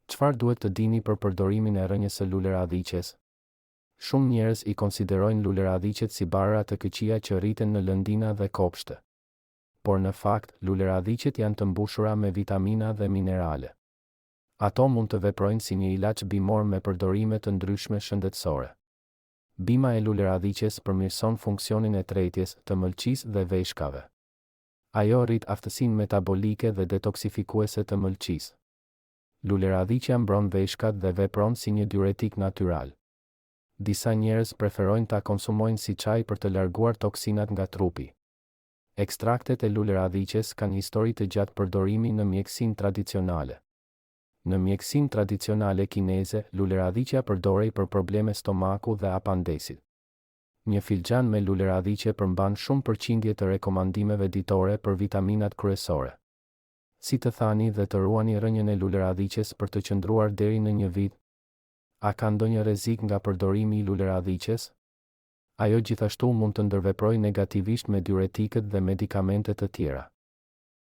Çfarë duhet të dini për përdorimin e rënjes së luleradhiqes? Shumë njerëz i konsiderojnë luleradhiqet si barra të këqija që rriten në lëndina dhe kopshte. Por në fakt, luleradhiqet janë të mbushura me vitamina dhe minerale. Ato mund të veprojnë si një ilaç bimor me përdorime të ndryshme shëndetësore. Bima e luleradhiqes përmirëson funksionin e tretjes, të mëlçisë dhe veshkave. Ajo rrit aftësinë metabolike dhe detoksifikuese të mëlçisë. Luleradhiqja mbron veshkat dhe vepron si një diuretik natyral. Disa njerëz preferojnë ta konsumojnë si çaj për të larguar toksinat nga trupi. Ekstraktet e luleradhiqes kanë histori të gjatë përdorimi në mjekësinë tradicionale. Në mjekësinë tradicionale kineze, luleradhiqja përdorej për probleme stomaku dhe apandesit. Një filxhan me luleradhiqe përmban shumë përqindje të rekomandimeve ditore për vitaminat kryesore. Si të thani dhe të ruani rënjën e luleradhiqes për të qëndruar deri në një vit? A ka ndonjë rrezik nga përdorimi i luleradhiqes? Ajo gjithashtu mund të ndërveprojë negativisht me diuretikët dhe medikamentet të tjera.